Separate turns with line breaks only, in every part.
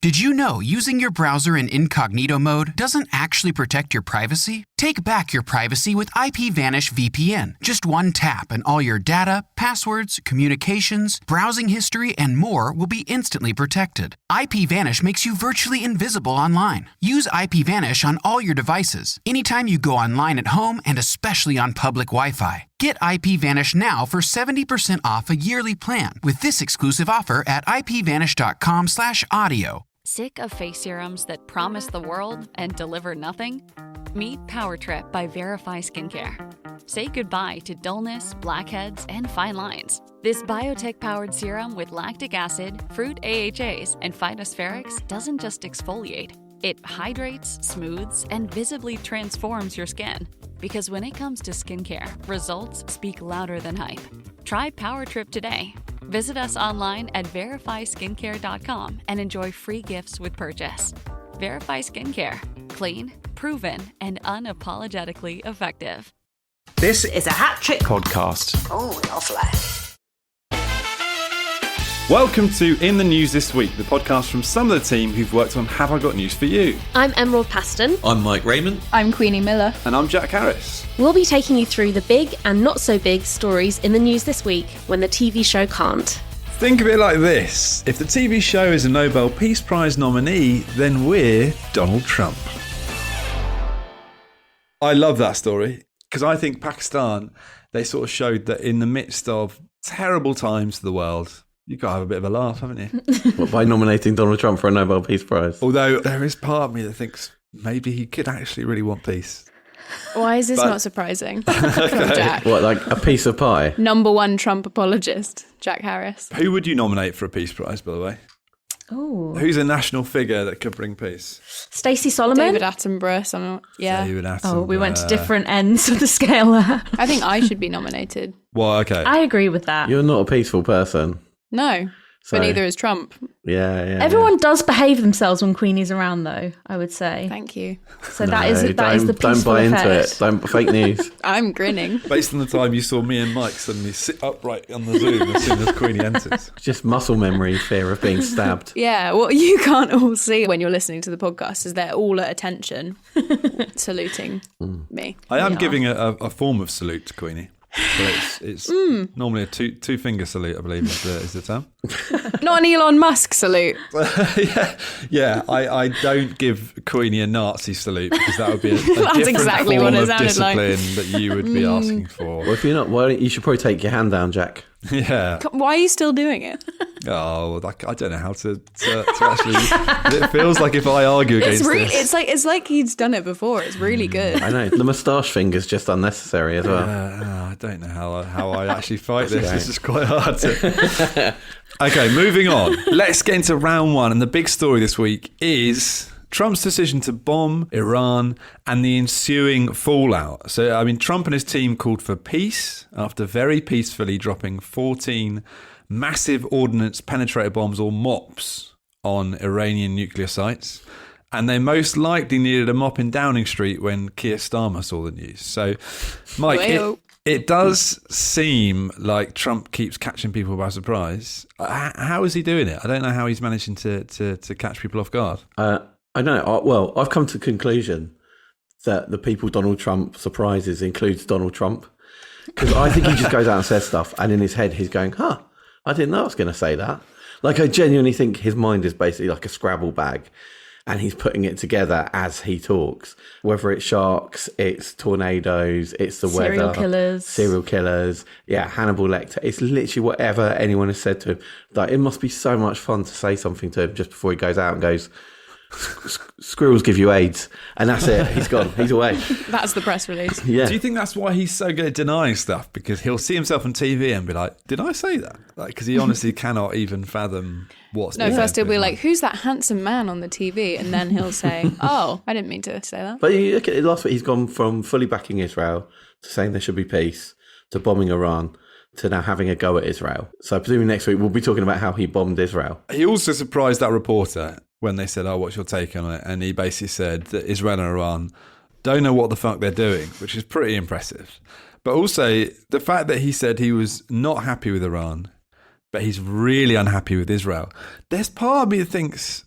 Did you know using your browser in incognito mode doesn't actually protect your privacy? Take back your privacy with IPVanish VPN. Just one tap and all your data, passwords, communications, browsing history, and more will be instantly protected. IPVanish makes you virtually invisible online. Use IPVanish on all your devices, anytime you go online at home and especially on public Wi-Fi. Get IPVanish now for 70% off a yearly plan with this exclusive offer at ipvanish.com/audio.
Sick of face serums that promise the world and deliver nothing? Meet Power Trip by Verify Skincare. Say goodbye to dullness, blackheads, and fine lines. This biotech-powered serum with lactic acid, fruit AHAs, and phytospherics doesn't just exfoliate. It hydrates, smooths, and visibly transforms your skin. Because when it comes to skincare, results speak louder than hype. Try Power Trip today. Visit us online at verifyskincare.com and enjoy free gifts with purchase. Verify Skincare. Clean, proven, and unapologetically effective.
This is a Hat Trick
podcast.
Oh, lovely.
Welcome to In the News This Week, the podcast from some of the team who've worked on Have I Got News For You?
I'm Emerald Paston.
I'm Mike Rayment.
I'm Queenie Miller.
And I'm Jack Harris.
We'll be taking you through the big and not so big stories in the news this week when the TV show can't.
Think of it like this. If the TV show is a Nobel Peace Prize nominee, then we're Donald Trump. I love that story because I think Pakistan, they sort of showed that in the midst of terrible times for the world, you've got to have a bit of a laugh, haven't you?
What, by nominating Donald Trump for a Nobel Peace Prize?
Although there is part of me that thinks maybe he could actually really want peace.
Why is this not surprising from Jack?
What, like a piece of pie?
Number one Trump apologist, Jack Harris.
Who would you nominate for a Peace Prize, by the way?
Oh,
Who's a national figure that could bring peace?
Stacey Solomon?
David Attenborough.
David Attenborough.
Oh, we went to different ends of the scale there.
I think I should be nominated.
Well, okay.
I agree with that.
You're not a peaceful person.
No,
So-
but neither is Trump.
Yeah.
Everyone does behave themselves when Queenie's around, though, I would say.
Thank you.
So that is the peaceful
Don't buy
effect.
into it. Don't fake news.
I'm grinning.
Based on the time you saw me and Mike suddenly sit upright on the Zoom as soon as Queenie enters.
Just muscle memory, fear of being stabbed.
Yeah, what you can't all see when you're listening to the podcast is they're all at attention, saluting me.
I am giving a form of salute to Queenie. But it's normally a two finger salute, I believe, is the term.
Not an Elon Musk salute.
Yeah. I don't give Queenie a Nazi salute because that would be a
That's
different
exactly
form
what it
of
sounded like.
discipline that you would be asking for.
Well, if you're not, well, you should probably take your hand down, Jack.
Yeah.
Why are you still doing it?
Oh, I don't know how to actually. It feels like if I argue against this,
It's like he's done it before. It's really good.
I know. The moustache finger's just unnecessary as well.
I don't know how I actually fight this. This is quite hard to. Okay, moving on. Let's get into round one. And the big story this week is Trump's decision to bomb Iran and the ensuing fallout. So, I mean, Trump and his team called for peace after very peacefully dropping 14 massive ordnance penetrator bombs, or MOPs, on Iranian nuclear sites. And they most likely needed a mop in Downing Street when Keir Starmer saw the news. So, Mike, it does seem like Trump keeps catching people by surprise. How is he doing it? I don't know how he's managing to catch people off guard.
I know. Well, I've come to the conclusion that the people Donald Trump surprises includes Donald Trump. Because I think he just goes out and says stuff, and in his head he's going, I didn't know I was going to say that. Like, I genuinely think his mind is basically like a Scrabble bag, and he's putting it together as he talks. Whether it's sharks, it's tornadoes, it's the weather. Serial killers. Yeah, Hannibal Lecter. It's literally whatever anyone has said to him. Like, it must be so much fun to say something to him just before he goes out and goes, squirrels give you AIDS, and that's it. He's gone. He's away.
That's the press release.
Yeah.
Do you think that's why he's so good at denying stuff? Because he'll see himself on TV and be like, "Did I say that?" Like, because he honestly cannot even fathom what's.
No, first he'll be like, "Who's that handsome man on the TV?" And then he'll say, "Oh, I didn't mean to say that."
But you look at it, last week, he's gone from fully backing Israel to saying there should be peace to bombing Iran to now having a go at Israel. So presumably next week we'll be talking about how he bombed Israel.
He also surprised that reporter when they said, "Oh, what's your take on it?" And he basically said that Israel and Iran don't know what the fuck they're doing, which is pretty impressive. But also the fact that he said he was not happy with Iran, but he's really unhappy with Israel. There's part of me that thinks,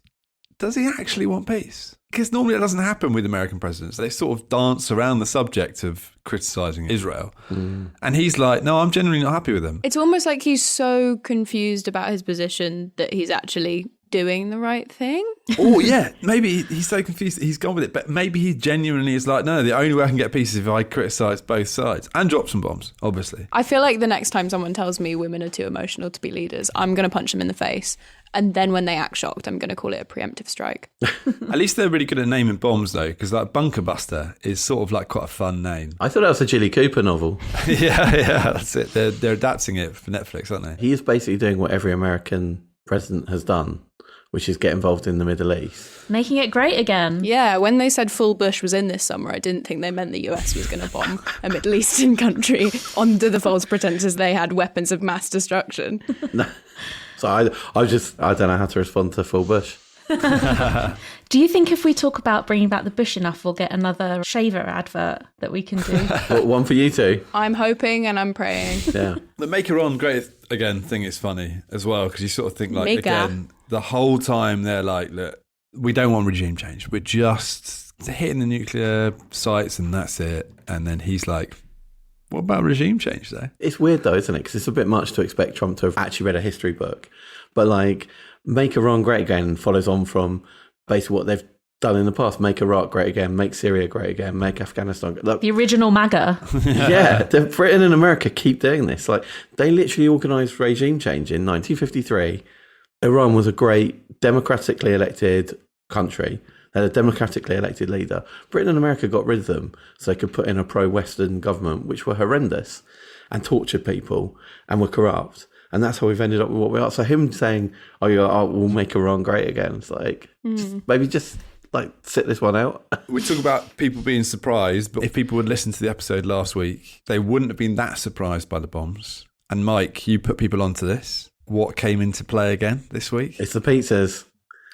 does he actually want peace? Because normally it doesn't happen with American presidents. They sort of dance around the subject of criticising Israel. And he's like, no, I'm genuinely not happy with them.
It's almost like he's so confused about his position that he's actually doing the right thing.
Oh, yeah. Maybe he's so confused that he's gone with it. But maybe he genuinely is like, no, the only way I can get peace is if I criticise both sides. And drop some bombs, obviously.
I feel like the next time someone tells me women are too emotional to be leaders, I'm going to punch them in the face. And then when they act shocked, I'm going to call it a preemptive strike.
At least they're really good at naming bombs, though, because like Bunker Buster is sort of like quite a fun name.
I thought that was a Jilly Cooper novel.
yeah, that's it. They're adapting it for Netflix, aren't they?
He is basically doing what every American president has done, which is get involved in the Middle East.
Making it great again.
Yeah, when they said full Bush was in this summer, I didn't think they meant the US was going to bomb a Middle Eastern country under the false pretenses they had weapons of mass destruction.
No. So I don't know how to respond to full Bush.
Do you think if we talk about bringing back the bush enough, we'll get another shaver advert that we can do?
One for you two?
I'm hoping and I'm praying.
Yeah.
The Make Iran Great Again thing is funny as well, because you sort of think like,
Mega.
again, the whole time they're like, look, we don't want regime change. We're just hitting the nuclear sites and that's it. And then he's like, what about regime change though?
It's weird though, isn't it? Because it's a bit much to expect Trump to have actually read a history book. But like, Make Iran Great Again follows on from basically what they've done in the past. Make Iraq great again, make Syria great again, make Afghanistan great. Look,
The original MAGA.
yeah, Britain and America keep doing this. Like, they literally organised regime change in 1953. Iran was a great democratically elected country. They had a democratically elected leader. Britain and America got rid of them so they could put in a pro-Western government, which were horrendous and tortured people and were corrupt. And that's how we've ended up with what we are. So him saying, we'll make Iran great again. It's like, maybe just like sit this one out.
We talk about people being surprised, but if people would listen to the episode last week, they wouldn't have been that surprised by the bombs. And Mike, you put people onto this. What came into play again this week?
It's the pizzas.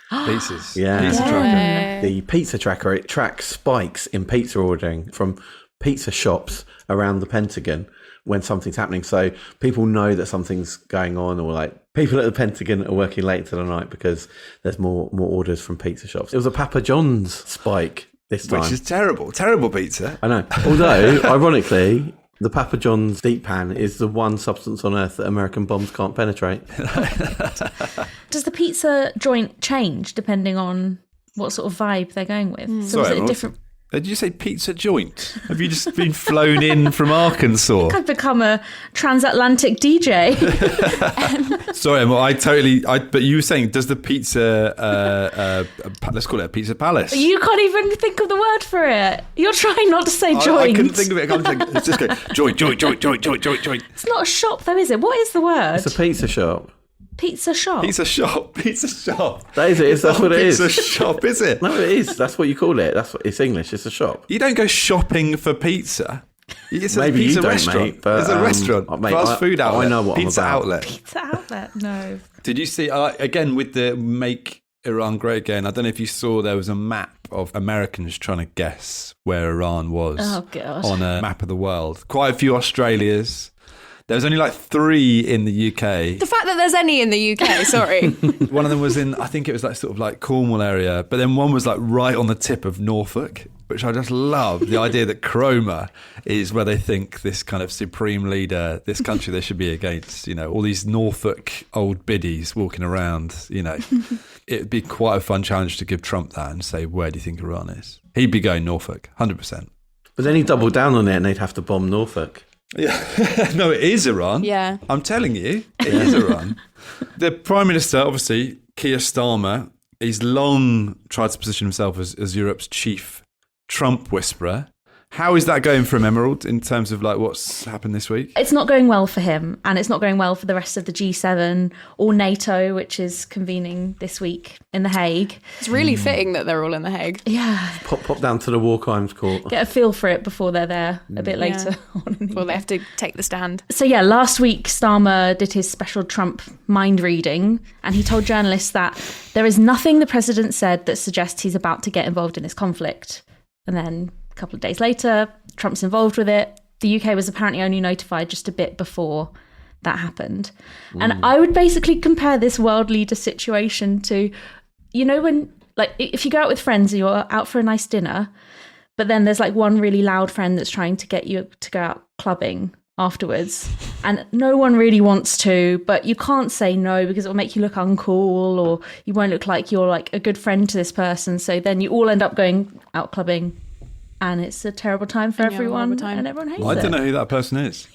Pizzas.
Yeah.
Pizza tracker.
The pizza tracker, it tracks spikes in pizza ordering from pizza shops around the Pentagon when something's happening. So people know that something's going on, or like people at the Pentagon are working late to the night because there's more orders from pizza shops. It was a Papa John's spike this time.
Which is terrible. Terrible pizza.
I know. Although, ironically, the Papa John's deep pan is the one substance on earth that American bombs can't penetrate.
Does the pizza joint change depending on what sort of vibe they're going with? So
Sorry,
is it a different...
Did you say pizza joint? Have you just been flown in from Arkansas?
I've become a transatlantic DJ.
Sorry, Emma, but you were saying, does the pizza, let's call it a pizza palace?
You can't even think of the word for it. You're trying not to say joint.
I couldn't think of it. It's just going, joint.
It's not a shop though, is it? What is the word?
It's a pizza shop.
Pizza shop.
Pizza shop.
That is it. That's what it is.
Pizza shop, is it?
No, it is. That's what you call it. It's English. It's a shop.
You don't go shopping for pizza. It's
Maybe
a pizza
you don't,
restaurant.
mate, but,
it's a restaurant.
mate,
fast food outlet.
I know what
pizza
I'm about.
outlet.
Pizza outlet. No.
Did you see, again, with the Make Iran Great Again, I don't know if you saw there was a map of Americans trying to guess where Iran was on a map of the world. Quite a few Australias. There was only like 3 in the UK.
The fact that there's any in the UK, sorry.
One of them was in, I think it was like sort of like Cornwall area, but then one was like right on the tip of Norfolk, which I just love. The idea that Cromer is where they think this kind of supreme leader, this country they should be against, all these Norfolk old biddies walking around, It'd be quite a fun challenge to give Trump that and say, where do you think Iran is? He'd be going Norfolk, 100%.
But then he'd double down on it and they'd have to bomb Norfolk.
Yeah, no, it is Iran.
Yeah.
I'm telling you, it is Iran. The Prime Minister, obviously, Keir Starmer, he's long tried to position himself as Europe's chief Trump whisperer. How is that going for him, Emerald, in terms of like what's happened this week?
It's not going well for him, and it's not going well for the rest of the G7 or NATO, which is convening this week in The Hague.
It's really fitting that they're all in The Hague.
Yeah.
Pop down to the War Crimes Court.
Get a feel for it before they're there a bit later on.
Well, they have to take the stand.
So yeah, last week Starmer did his special Trump mind reading, and he told journalists that there is nothing the president said that suggests he's about to get involved in this conflict. And then a couple of days later, Trump's involved with it. The UK was apparently only notified just a bit before that happened. And I would basically compare this world leader situation to, when Like, if you go out with friends, you're out for a nice dinner, but then there's like one really loud friend that's trying to get you to go out clubbing afterwards, and no one really wants to, but you can't say no because it'll make you look uncool, or you won't look like you're like a good friend to this person. So then you all end up going out clubbing, and it's a terrible time for everyone, and everyone hates it.
I don't know who that person is.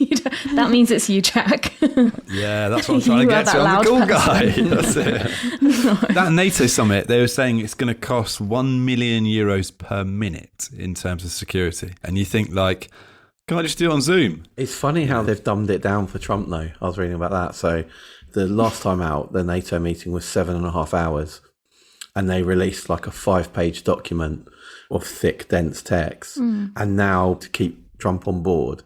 That means it's you, Jack.
Yeah, that's what I'm trying to get to. I'm the cool guy. That's it. No. That NATO summit, they were saying it's going to cost €1 million per minute in terms of security. And you think, like, can I just do it on Zoom?
It's funny how they've dumbed it down for Trump, though. I was reading about that. So the last time out, the NATO meeting was 7.5 hours. And they released like a 5-page document of thick, dense text. And now, to keep Trump on board,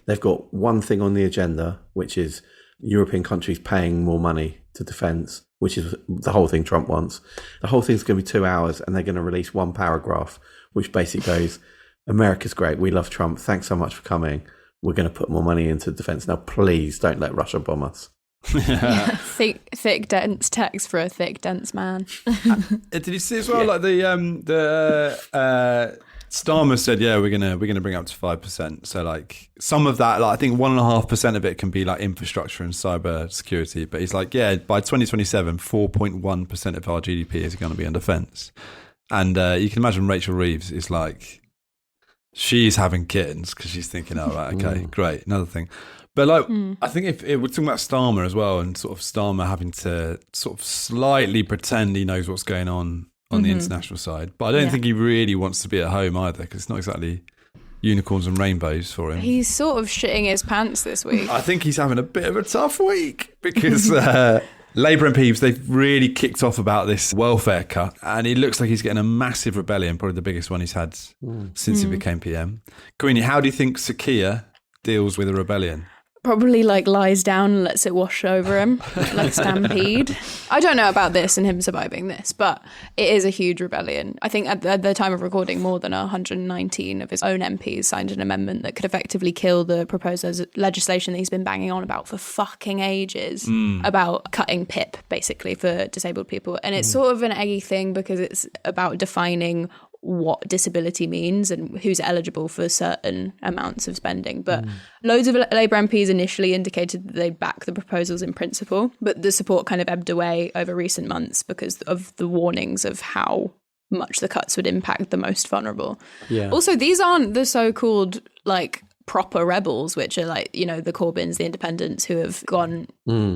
they've got one thing on the agenda, which is European countries paying more money to defence, which is the whole thing Trump wants. The whole thing's going to be 2 hours, and they're going to release one paragraph, which basically goes, America's great. We love Trump. Thanks so much for coming. We're going to put more money into defence. Now, please don't let Russia bomb us.
Yeah. Thick, dense text for a thick, dense man.
Did you see as well? Like the Starmer said, yeah, we're gonna bring it up to 5%. So like some of that, like I think 1.5% of it can be like infrastructure and cyber security. But he's like, yeah, by 2027, 4.1% of our GDP is going to be on defence. And you can imagine Rachel Reeves is like, she's having kittens because she's thinking, oh, right, okay, great, another thing. But like, I think if we're talking about Starmer as well, and sort of Starmer having to sort of slightly pretend he knows what's going on the international side, but I don't think he really wants to be at home either, because it's not exactly unicorns and rainbows for him.
He's sort of shitting his pants this week.
I think he's having a bit of a tough week because Labour MPs, they've really kicked off about this welfare cut, and it looks like he's getting a massive rebellion, probably the biggest one he's had since he became PM. Queenie, how do you think Sir Keir deals with a rebellion?
Probably like lies down and lets it wash over him like a stampede. I don't know about this and him surviving this, but it is a huge rebellion. I think at the time of recording, more than 119 of his own MPs signed an amendment that could effectively kill the proposed legislation that he's been banging on about for fucking ages, about cutting PIP basically for disabled people. And it's sort of an eggy thing because it's about defining what disability means and who's eligible for certain amounts of spending. But loads of Labour MPs initially indicated that they'd back the proposals in principle, but the support kind of ebbed away over recent months because of the warnings of how much the cuts would impact the most vulnerable. Yeah. Also, these aren't the so-called like proper rebels, which are like, you know, the Corbyns, the independents who have gone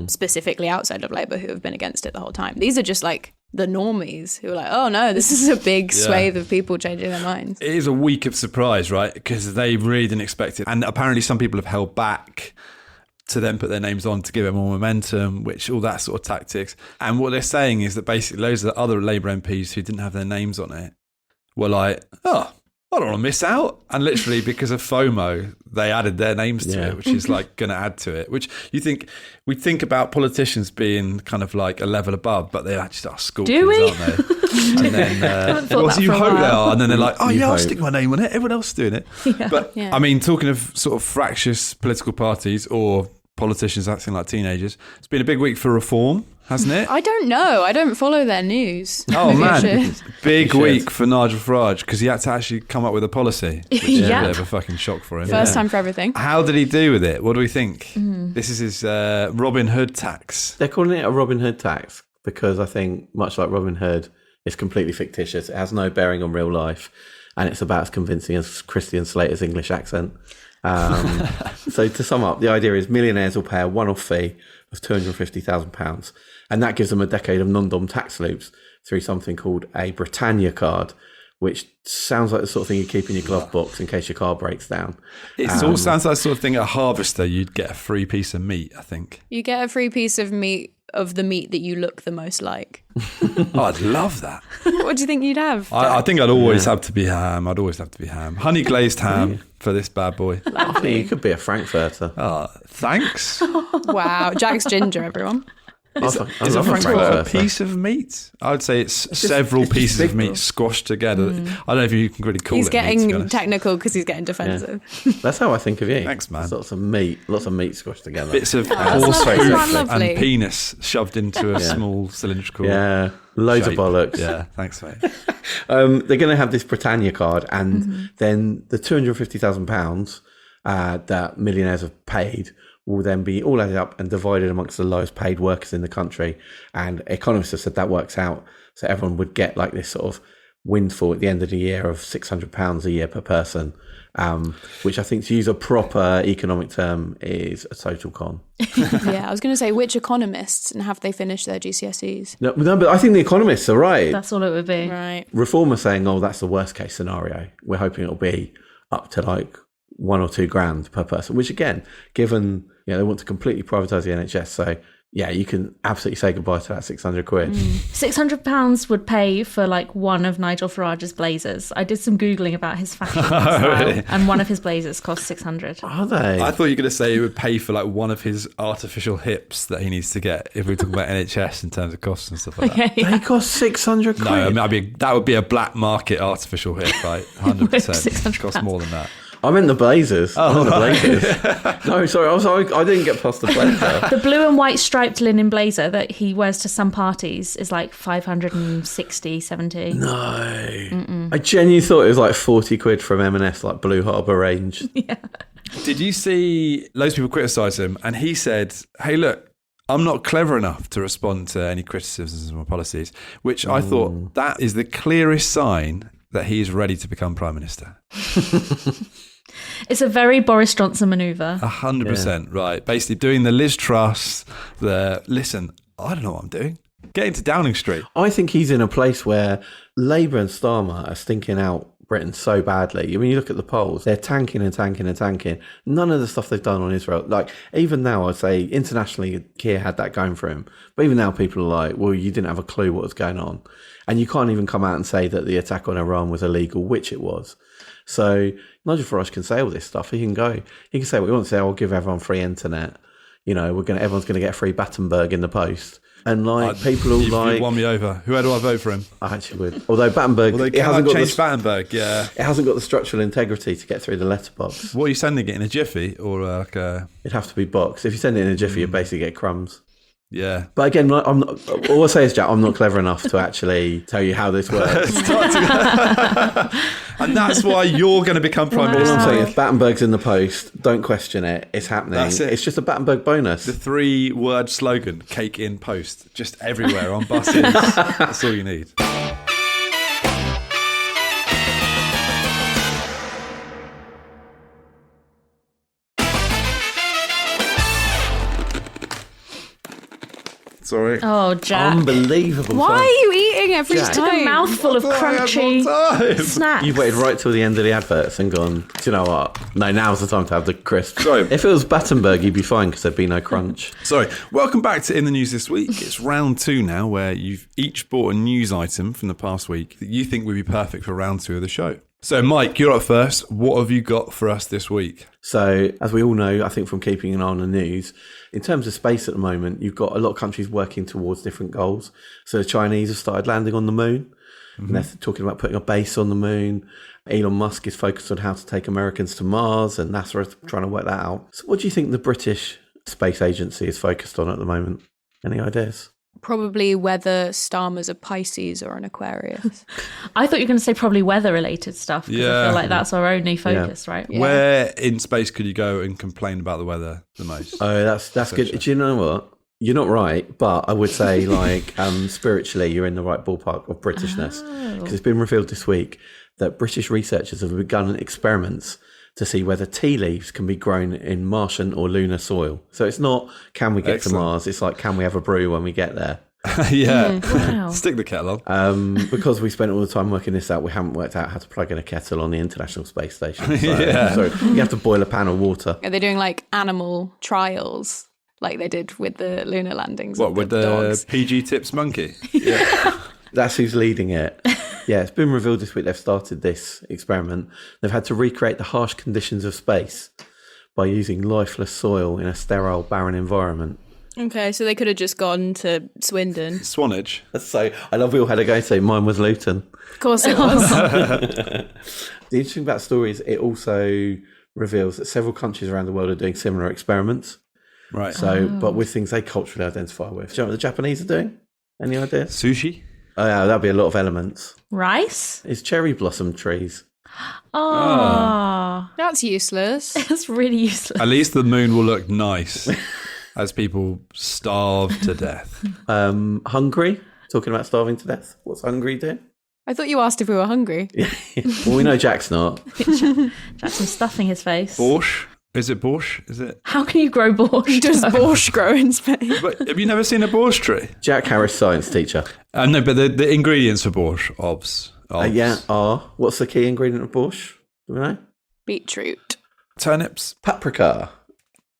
specifically outside of Labour, who have been against it the whole time. These are just like the normies who are like, oh no, this is a big swathe of people changing their minds.
It is a week of surprise, right? Because they really didn't expect it. And apparently some people have held back to then put their names on to give it more momentum, which all that sort of tactics. And what they're saying is that basically loads of the other Labour MPs who didn't have their names on it were like, oh, I don't want to miss out. And literally because of FOMO, they added their names to it, which is like going to add to it, which we think about politicians being kind of like a level above, but they actually are scorpions, aren't they? And then, well, you hope they are. And then they're like, oh yeah, I'll stick my name on it. Everyone else is doing it. Yeah. But I mean, talking of sort of fractious political parties or politicians acting like teenagers, it's been a big week for reform, hasn't it?
I don't know. I don't follow their news.
Oh man, big week for Nigel Farage because he had to actually come up with a policy, which is a bit of a fucking shock for him.
First time for everything.
How did he do with it? What do we think? This is his Robin Hood tax.
They're calling it a Robin Hood tax because I think, much like Robin Hood, it's completely fictitious. It has no bearing on real life, and it's about as convincing as Christian Slater's English accent. So to sum up, the idea is millionaires will pay a one-off fee of £250,000, and that gives them a decade of non-dom tax loops through something called a Britannia card, which sounds like the sort of thing you keep in your glove box in case your car breaks down.
It all sounds like the sort of thing at Harvester you'd get a free piece of meat, I think.
You get a free piece of meat of the meat that you look the most like.
Oh, I'd love that.
What do you think you'd have?
I think I'd always have to be ham. I'd always have to be ham. Honey glazed ham for this bad boy.
I think you could be a Frankfurter.
Oh, thanks.
Wow. Jack's ginger, everyone.
I
Is
love
a
a
Frankfurt a
Frankfurter.
piece of meat? I would say it's several
it's just
pieces of
big,
meat
bro.
squashed together. I don't know if you can really call
He's
it meat, to be
getting
honest.
technical because he's getting defensive.
That's how I think of you.
Thanks, man.
It's lots of meat squashed together.
Bits of
that's
horse
lovely.
hoof
That's lovely.
and penis shoved into a small cylindrical
Yeah, loads
shape.
of bollocks.
Yeah, thanks, mate.
They're going to have this Britannia card, and then the £250,000 that millionaires have paid will then be all added up and divided amongst the lowest paid workers in the country. And economists have said that works out. So everyone would get like this sort of windfall at the end of the year of £600 a year per person, which I think, to use a proper economic term, is a total con.
Yeah, I was going to say, which economists, and have they finished their GCSEs?
No, but I think the economists are right.
That's all it would be.
Right.
Reform are saying, oh, that's the worst case scenario. We're hoping it'll be up to like $1 or $2 grand per person, which again, given they want to completely privatise the NHS, so yeah, you can absolutely say goodbye to that £600.
£600 would pay for like one of Nigel Farage's blazers. I did some Googling about his fashion style,
Really?
and one of his blazers cost £600.
Are they?
I thought you were going to say it would pay for like one of his artificial hips that he needs to get if we're talking about NHS in terms of costs and stuff like that.
They cost £600.
No, I mean, that would be a black market artificial hip, right? 100%.
£600.
Costs more than that.
I meant the blazers. I meant the blazers. No, sorry, I didn't get past the blazer.
The blue and white striped linen blazer that he wears to some parties is like 560, 70.
No. I genuinely thought it was like 40 quid from M&S, like Blue Harbour range.
Yeah.
Did you see loads of people criticise him? And he said, hey, look, I'm not clever enough to respond to any criticisms of my policies, which I thought that is the clearest sign that he's ready to become Prime Minister.
It's a very Boris Johnson manoeuvre.
100%, right. Basically doing the Liz Truss, listen, I don't know what I'm doing. Get into Downing Street.
I think he's in a place where Labour and Starmer are stinking out Britain so badly. I mean, you look at the polls, they're tanking and tanking and tanking. None of the stuff they've done on Israel, like even now, I'd say internationally, Keir had that going for him. But even now, people are like, well, you didn't have a clue what was going on. And you can't even come out and say that the attack on Iran was illegal, which it was. So Nigel Farage can say all this stuff. He can say what he wants to say. I'll give everyone free internet. Everyone's going to get free Battenberg in the post. And people all
You won me over. Who do I vote for him?
I actually would. Although Battenberg, it hasn't got
Battenberg, yeah.
It hasn't got the structural integrity to get through the letterbox.
What are you sending it in a jiffy or like a?
It'd have to be boxed. If you send it in a jiffy, you basically get crumbs.
Yeah.
But again, I'm not, all I say is, Jack, I'm not clever enough to actually tell you how this works.
And that's why you're going to become Prime
All I'm
Minister.
saying is Battenberg's in the post. Don't question it. It's happening.
That's it.
It's just a Battenberg bonus.
The 3-word slogan, cake in post, just everywhere on buses. That's all you need. Sorry.
Oh, Jack.
Unbelievable.
Why
fun.
are you eating every
Jack.
Took a
time?
mouthful of crunchy snacks.
You've waited right till the end of the adverts and gone, do you know what? No, now's the time to have the crisp.
Sorry.
If it was Battenberg, you'd be fine because there'd be no crunch.
Sorry. Welcome back to In the News This Week. It's round 2 now, where you've each bought a news item from the past week that you think would be perfect for round 2 of the show. So, Mike, you're up first. What have you got for us this week?
So, as we all know, I think from keeping an eye on the news, in terms of space at the moment, you've got a lot of countries working towards different goals. So the Chinese have started landing on the moon. And they're talking about putting a base on the moon. Elon Musk is focused on how to take Americans to Mars, and NASA is trying to work that out. So what do you think the British Space Agency is focused on at the moment? Any ideas?
Probably whether Starmer's a Pisces or an Aquarius.
I thought you were going to say probably weather-related stuff, because I
Yeah.
feel like that's our only focus, right?
Yeah.
Where in space could you go and complain about the weather the most?
Oh, that's good. Do you know what? You're not right, but I would say spiritually, you're in the right ballpark of Britishness, because it's been revealed this week that British researchers have begun experiments to see whether tea leaves can be grown in Martian or lunar soil. So it's not, can we get
Excellent.
to Mars? It's like, can we have a brew when we get there?
Yeah.
Wow.
Stick the kettle on.
Because we spent all the time working this out, we haven't worked out how to plug in a kettle on the International Space Station. So,
Yeah.
so you have to boil a pan of water.
Are they doing like animal trials like they did with the lunar landings?
What,
of
with the
dogs?
PG Tips monkey?
That's who's leading it. Yeah, it's been revealed this week they've started this experiment. They've had to recreate the harsh conditions of space by using lifeless soil in a sterile, barren environment.
Okay, so they could have just gone to Swindon.
Swanage.
So I love we all had a go to. Mine was Luton.
Of course it was.
The interesting about the story is it also reveals that several countries around the world are doing similar experiments.
Right.
So, but with things they culturally identify with. Do you know what the Japanese are doing? Any ideas?
Sushi?
Oh, yeah, that'd be a lot of elements.
Rice?
It's cherry blossom trees.
Oh,
That's useless.
that's really useless.
At least the moon will look nice as people starve to death.
Hungry? Talking about starving to death. What's Hungary do?
I thought you asked if we were hungry.
Well, we know Jack's not.
Jackson's stuffing his face.
Borscht? Is it borscht? Is it?
How can you grow borscht?
Does borscht grow in Spain?
But have you never seen a borscht tree?
Jack Harris, science teacher.
No, but the ingredients for borscht, obs.
What's the key ingredient of borscht? Do we know?
Beetroot.
Turnips.
Paprika.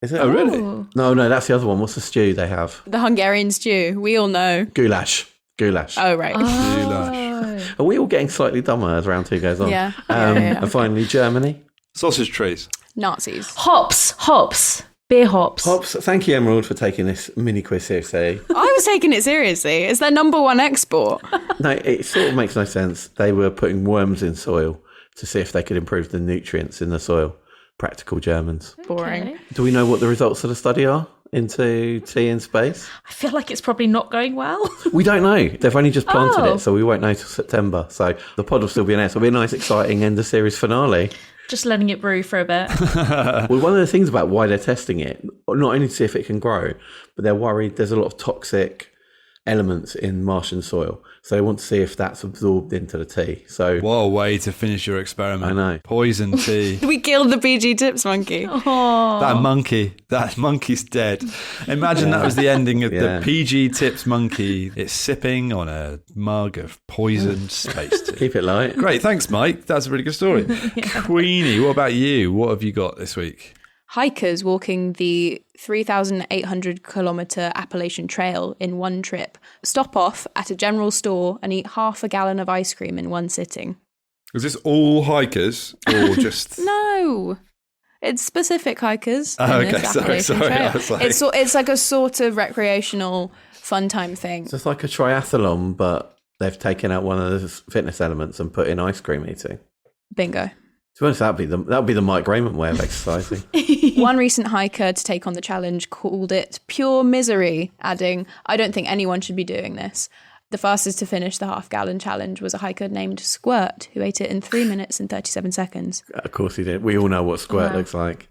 Is it?
Oh, really?
No, that's the other one. What's the stew they have?
The Hungarian stew. We all know.
Goulash.
Oh, right.
Goulash.
Are we all getting slightly dumber as round two goes on?
Yeah.
And finally, Germany.
Sausage trees.
Nazis.
Hops. Beer hops.
Hops. Thank you, Emerald, for taking this mini quiz seriously.
I was taking it seriously. It's their number one export.
No, it sort of makes no sense. They were putting worms in soil to see if they could improve the nutrients in the soil. Practical Germans.
Boring.
Okay.
Do we know what the results of the study are into tea in space?
I feel like it's probably not going well.
We don't know. They've only just planted
Oh.
it, so we won't know till September. So the pod will still be in there. So it'll be a nice, exciting end of series finale.
Just letting it brew for a bit.
Well, one of the things about why they're testing it, not only to see if it can grow, but they're worried there's a lot of toxic elements in Martian soil. So they want to see if that's absorbed into the tea. So
What a way to finish your experiment.
I know.
Poison tea.
We killed the PG Tips monkey.
That monkey's dead. Imagine that was the ending of
Yeah.
the PG Tips monkey. It's sipping on a mug of poisoned space tea.
keep it light.
Great, thanks, Mike. That's a really good story. Queenie, what about you? What have you got this week?
Hikers walking the 3,800 kilometre Appalachian Trail in one trip stop off at a general store and eat half a gallon of ice cream in one sitting.
Is this all hikers or just...
No, it's specific hikers.
Oh,
in this
okay,
Appalachian
sorry.
Trail.
I was like-
It's like a sort of recreational fun time thing.
So it's like a triathlon, but they've taken out one of the fitness elements and put in ice cream eating.
Bingo.
To be honest, that'd be the Mike Rayment way of exercising.
One recent hiker to take on the challenge called it pure misery, adding, "I don't think anyone should be doing this." The fastest to finish the half-gallon challenge was a hiker named Squirt, who ate it in 3 minutes and 37 seconds.
Of course he did. We all know what squirt looks like.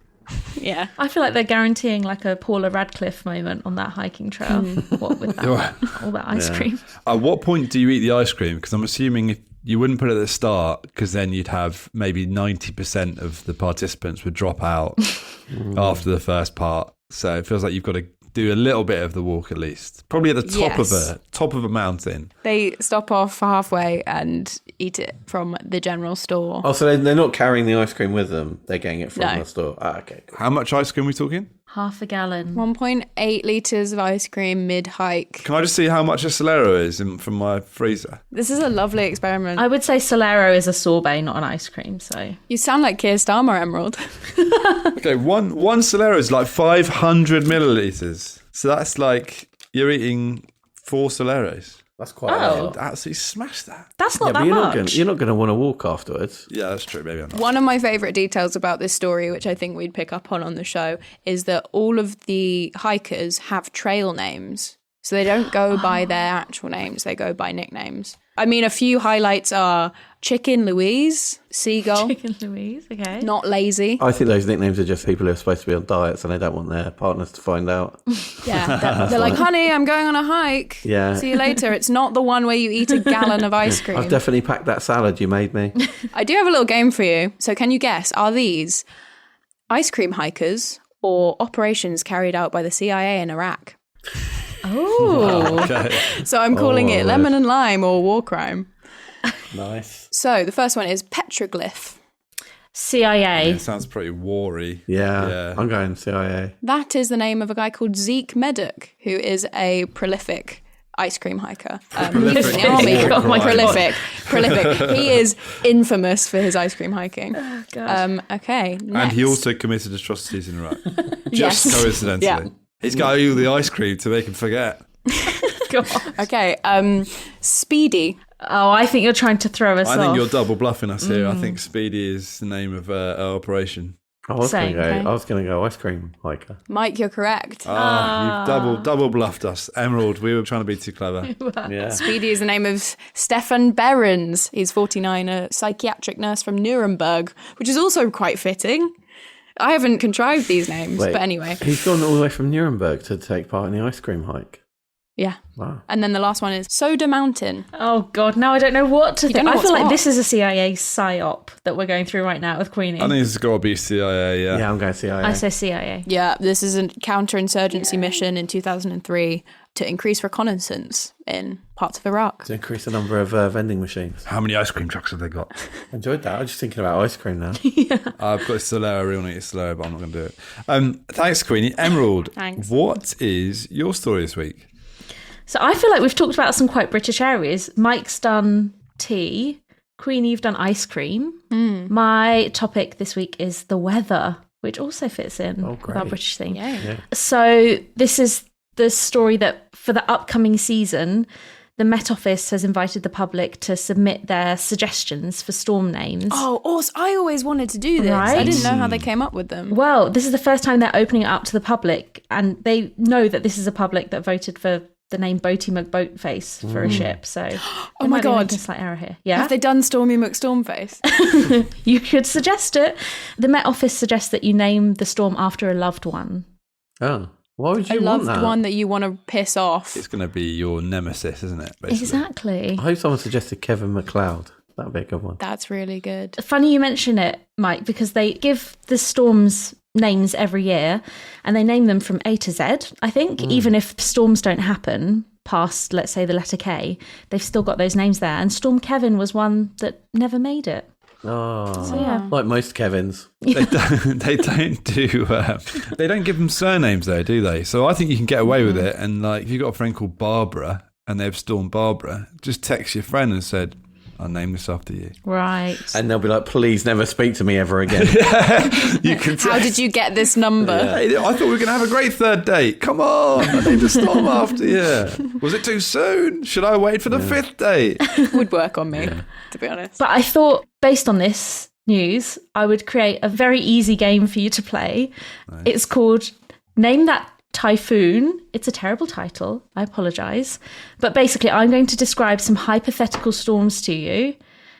Yeah.
I feel like they're guaranteeing like a Paula Radcliffe moment on that hiking trail. What with that? All that ice cream.
At what point do you eat the ice cream? Because I'm assuming if you wouldn't put it at the start, because then you'd have maybe 90% of the participants would drop out after the first part. So it feels like you've got to do a little bit of the walk at least. Probably at the top of a mountain.
They stop off halfway and eat it from the general store.
Oh, so they're not carrying the ice cream with them. They're getting it from
No.
the store. Ah, okay. Cool.
How much ice cream are we talking?
Half a gallon.
1.8 litres of ice cream mid-hike.
Can I just see how much a Solero is from my freezer?
This is a lovely experiment.
I would say Solero is a sorbet, not an ice cream. So
You sound like Keir Starmer, Emerald.
Okay, one Solero is like 500 millilitres. So that's like you're eating 4 Soleros.
That's quite a lot.
Absolutely smash that.
that's not
Yeah, but
that much.
you're not going to want to walk afterwards.
Yeah, that's true. Maybe I'm not.
One of my favourite details about this story, which I think we'd pick up on the show, is that all of the hikers have trail names. So they don't go by their actual names, they go by nicknames. I mean, a few highlights are Chicken Louise, Seagull,
Chicken Louise, okay.
Not Lazy.
I think those nicknames are just people who are supposed to be on diets and they don't want their partners to find out.
Yeah, they're like, honey, I'm going on a hike.
Yeah.
See you later. It's not the one where you eat a gallon of ice cream.
I've definitely packed that salad you made me.
I do have a little game for you. So can you guess, are these ice cream hikers or operations carried out by the CIA in Iraq?
Oh,
Okay.
So I'm calling it
Oh,
lemon and lime or war crime.
Nice.
So the first one is petroglyph.
CIA.
It sounds pretty war-y.
Yeah, I'm going CIA.
That is the name of a guy called Zeke Meddock, who is a prolific ice cream hiker. He was in the army.
Oh my God.
Prolific. He is infamous for his ice cream hiking.
God.
Okay.
And
Next.
he also committed atrocities in Iraq. Just
Yes.
coincidentally.
Yeah.
He's got all the ice cream to make him forget.
God.
Okay, Speedy.
Oh, I think you're trying to throw us off.
I think you're double bluffing us here. I think Speedy is the name of our operation.
I was going
Same,
to go ice cream hiker.
Mike, you're correct.
You've double bluffed us. Emerald, we were trying to be too clever.
Yeah.
Speedy is the name of Stefan Behrens. He's 49, a psychiatric nurse from Nuremberg, which is also quite fitting. I haven't contrived these names,
Wait,
but anyway.
He's gone all the way from Nuremberg to take part in the ice cream hike.
Yeah.
Wow.
And then the last one is Soda Mountain.
Oh, God, now I don't know what to think.
know
I feel
what's
like
what.
this is a CIA psyop that we're going through right now with Queenie.
I think it's got to be CIA,
Yeah, I'm going to CIA.
I say CIA.
Yeah, this is a counterinsurgency mission in 2003 to increase reconnaissance in parts of Iraq.
To increase the number of vending machines.
How many ice cream trucks have they got?
Enjoyed that. I was just thinking about ice cream now.
I've got Solera, I really want to eat Solera, but I'm not going to do it. Thanks, Queenie. Emerald,
Thanks.
what is your story this week?
So I feel like we've talked about some quite British areas. Mike's done tea. Queenie, you've done ice cream. My topic this week is the weather, which also fits in with our
great.
British theme.
Yeah.
So this is the story that for the upcoming season, the Met Office has invited the public to submit their suggestions for storm names.
Oh, also, I always wanted to do this.
Right?
I didn't know how they came up with them.
Well, this is the first time they're opening it up to the public, and they know that this is a public that voted for the name Boaty McBoatface for a ship. So,
Oh my God.
a slight error here. Yeah,
Have they done Stormy McStormface?
you could suggest it. The Met Office suggests that you name the storm after a loved one.
Oh, why would
A
you want
loved
that?
one that you want to piss off.
It's going to be your nemesis, isn't it? Basically.
Exactly.
I hope someone suggested Kevin McLeod. That'd be a good one.
That's really good.
Funny you mention it, Mike, because they give the storms names every year and they name them from A to Z, I think. Even if storms don't happen past, let's say, the letter K, they've still got those names there. And Storm Kevin was one that never made it.
Oh,
So, yeah.
like most Kevins.
They don't give them surnames though, do they? So I think you can get away with it. And like, if you've got a friend called Barbara and they've Storm Barbara, just text your friend and said, I'll name this after you.
Right.
And they'll be like, please never speak to me ever again.
You can
How did you get this number?
Hey, I thought we were going to have a great third date. Come on, I named a storm after you. Was it too soon? Should I wait for the fifth date?
Would work on me, to be honest.
But I thought, based on this news, I would create a very easy game for you to play. Nice. It's called Name That Typhoon. It's a terrible title. I apologise. But basically, I'm going to describe some hypothetical storms to you.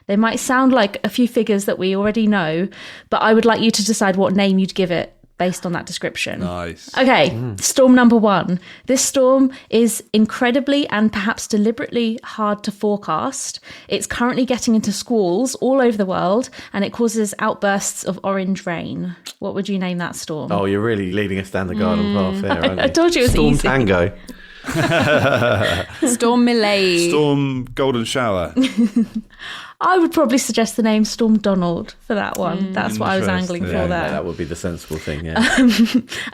They might sound like a few figures that we already know, but I would like you to decide what name you'd give it based on that description.
Nice.
Okay, storm number 1. This storm is incredibly and perhaps deliberately hard to forecast. It's currently getting into squalls all over the world, and it causes outbursts of orange rain. What would you name that storm?
Oh, you're really leading us down the garden path there, aren't you?
I told you it was
Storm
easy.
Tango.
Storm Millay.
Storm Golden Shower.
I would probably suggest the name Storm Donald for that one. That's what I was angling for
Yeah,
there.
that would be the sensible thing, yeah.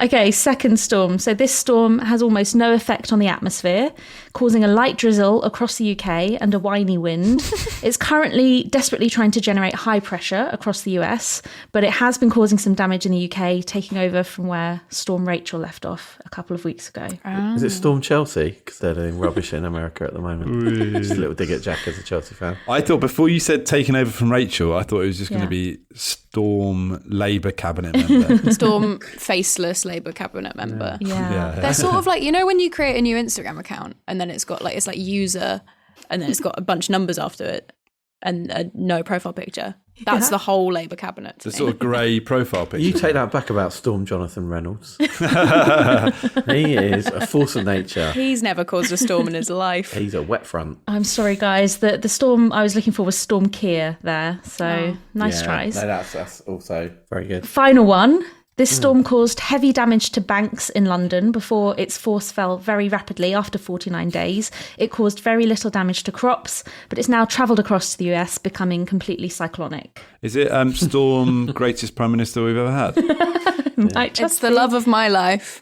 Okay, second storm. So this storm has almost no effect on the atmosphere, causing a light drizzle across the UK and a whiny wind. It's currently desperately trying to generate high pressure across the US, but it has been causing some damage in the UK, taking over from where Storm Rachel left off a couple of weeks ago.
Is it Storm Chelsea? Because they're doing rubbish in America at the moment. Just a little dig at Jack as a Chelsea fan.
I thought before you said taking over from Rachel, I thought it was just going
Yeah.
to be Storm Labour cabinet member.
Storm Faceless Labour cabinet member.
Yeah.
They're sort of like, you know when you create a new Instagram account and then it's got like, it's like user and then it's got a bunch of numbers after it and no profile picture. That's the whole Labour cabinet.
The sort of grey profile picture.
You take that back about Storm Jonathan Reynolds. He is a force of nature.
He's never caused a storm in his life.
He's a wet front.
I'm sorry, guys. The storm I was looking for was Storm Keir there. So nice tries.
No, that's also very good.
Final one. This storm caused heavy damage to banks in London before its force fell very rapidly after 49 days. It caused very little damage to crops, but it's now travelled across to the US, becoming completely cyclonic.
Is it Storm greatest Prime Minister we've ever had?
It's the love of my life.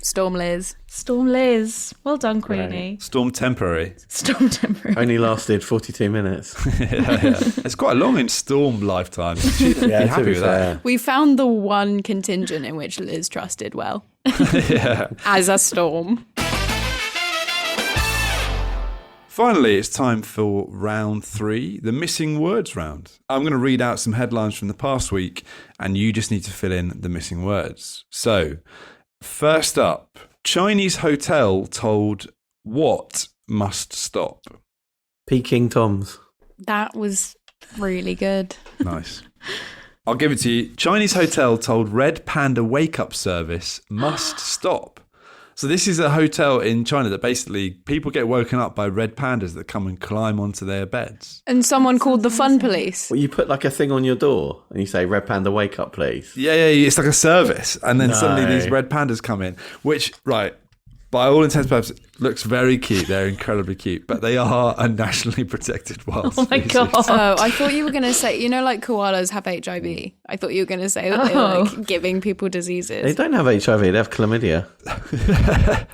Storm Liz.
Storm Liz. Well done, Queenie.
Storm Temporary.
Storm temporary.
Only lasted 42 minutes.
It's quite long in Storm lifetime. She'd be happy with that.
We found the one contingent in which Liz trusted well.
Yeah.
As a storm.
Finally, it's time for round 3, the missing words round. I'm going to read out some headlines from the past week, and you just need to fill in the missing words. So, first up, Chinese hotel told what must stop?
Peking Toms.
That was really good.
Nice. I'll give it to you. Chinese hotel told Red Panda wake-up service must stop. So this is a hotel in China that basically people get woken up by red pandas that come and climb onto their beds.
And someone called the fun police.
Well, you put like a thing on your door and you say, Red Panda, wake up, please.
Yeah, it's like a service. And then suddenly these red pandas come in, which, right, by all intents and purposes, looks very cute. They're incredibly cute, but they are a nationally protected wild
Oh my
species.
God.
Oh, I thought you were going to say, like koalas have HIV. I thought you were going to say that they're like giving people
They
diseases.
don't have HIV, they have chlamydia.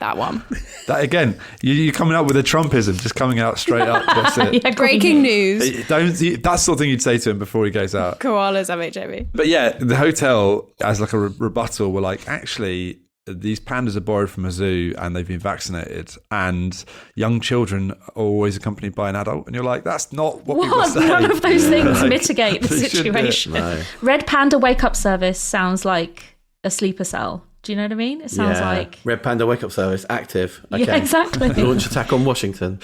That one.
That again, you're coming up with a Trumpism, just coming out straight up. That's it.
Yeah,
Breaking news.
That's the sort of thing you'd say to him before he goes out.
Koalas have HIV.
But yeah, the hotel, as like a rebuttal, were like, actually, these pandas are borrowed from a zoo and they've been vaccinated, and young children are always accompanied by an adult. And you're like, that's not what people say.
None of those things
Like,
mitigate the
they shouldn't do it.
situation.
No.
Red Panda wake-up service sounds like a sleeper cell. Do you know what I mean? It sounds like...
Red Panda wake up service, active. Okay.
Yeah, exactly.
Launch attack on Washington.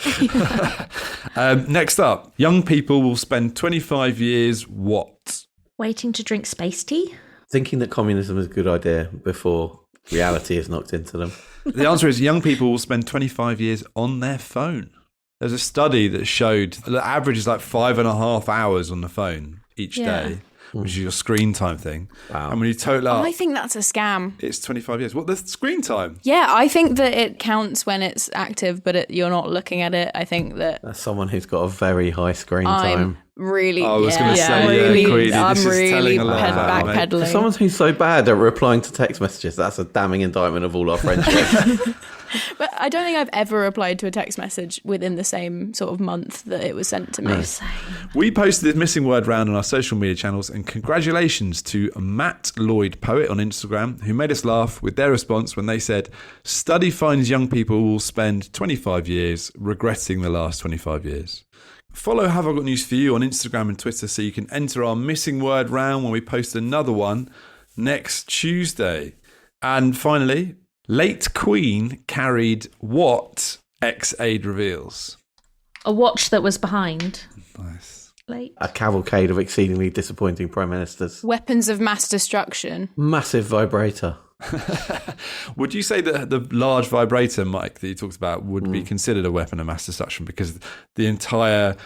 Next up, young people will spend 25 years what?
Waiting to drink space tea?
Thinking that communism is a good idea before reality is knocked into them.
The answer is young people will spend 25 years on their phone. There's a study that showed the average is like 5.5 hours on the phone each day, which is your screen time thing.
Wow.
And when you total up,
I think that's a scam.
it's 25 years. What, the screen time?
Yeah, I think that it counts when it's active, but you're not looking at it. I think that
That's someone who's got a very high screen
I'm
time.
really,
I was gonna say,
really,
Queenie,
I'm
this is
really
telling a lot about you, mate.
backpedaling.
For someone who's so bad at replying to text messages, that's a damning indictment of all our friendships.
But I don't think I've ever replied to a text message within the same sort of month that it was sent to me.
We posted this missing word round on our social media channels, and congratulations to Matt Lloyd Poet on Instagram, who made us laugh with their response when they said, study finds young people will spend 25 years regretting the last 25 years. Follow Have I Got News For You on Instagram and Twitter so you can enter our missing word round when we post another one next Tuesday. And finally, late Queen carried what? Ex-aid reveals.
A watch that was behind.
Nice.
Late.
A cavalcade of exceedingly disappointing prime ministers.
Weapons of mass destruction.
Massive vibrator.
Would you say that the large vibrator, Mike, that you talked about would be considered a weapon of mass destruction because the entire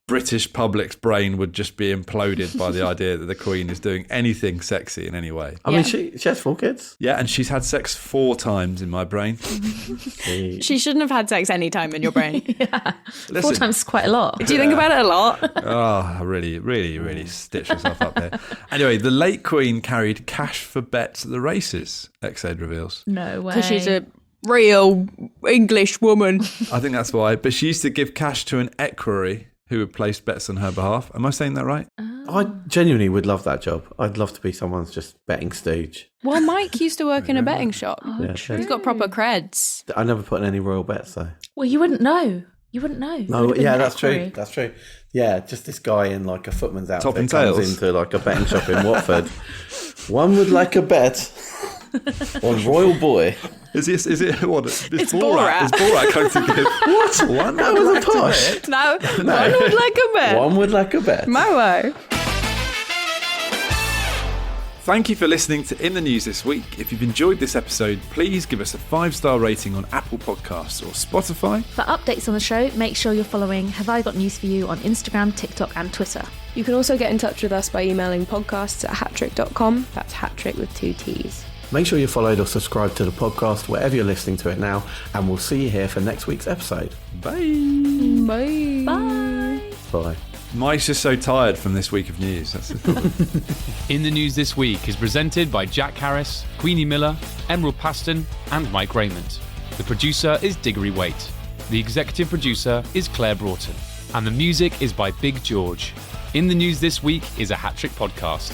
British public's brain would just be imploded by the idea that the Queen is doing anything sexy in any way?
I mean, she has 4 kids.
Yeah, and she's had sex 4 times in my brain.
She shouldn't have had sex any time in your brain.
Yeah. 4
Listen.
times quite a lot.
Do you think about it a lot?
Oh, I really stitched myself up there. Anyway, the late Queen carried cash for bets at the races, Ex-aid reveals.
No way.
Because she's a real English woman.
I think that's why. But she used to give cash to an equerry who would place bets on her behalf. Am I saying that right?
I genuinely would love that job. I'd love to be someone's just betting stooge.
Well, Mike used to work in a betting shop.
Yeah,
He's got proper creds.
I never put in any royal bets though.
Well, you wouldn't know. You wouldn't know.
No, yeah, that's true. That's true. Yeah, just this guy in like a footman's outfit
Top and
comes
tails.
into like a betting shop in Watford. One would like a bet on Royal Boy.
Is it what? It's
Borat.
It's Borat coming to give what? One
That was a posh.
No, one would like a bet.
One would like a bet.
My way.
Thank you for listening to In the News this week. If you've enjoyed this episode, please give us a 5-star rating on Apple Podcasts or Spotify.
For updates on the show, make sure you're following Have I Got News For You on Instagram, TikTok and Twitter.
You can also get in touch with us by emailing podcasts@hattrick.com. That's hattrick with 2 T's.
Make sure you followed or subscribed to the podcast wherever you're listening to it now, and we'll see you here for next week's episode.
Bye.
Bye.
Bye.
Bye.
Mike's just so tired from this week of news. That's
In the News this week is presented by Jack Harris, Queenie Miller, Emerald Paston and Mike Rayment. The producer is Diggory Waite. The executive producer is Claire Broughton. And the music is by Big George. In the News this week is a Hat Trick podcast.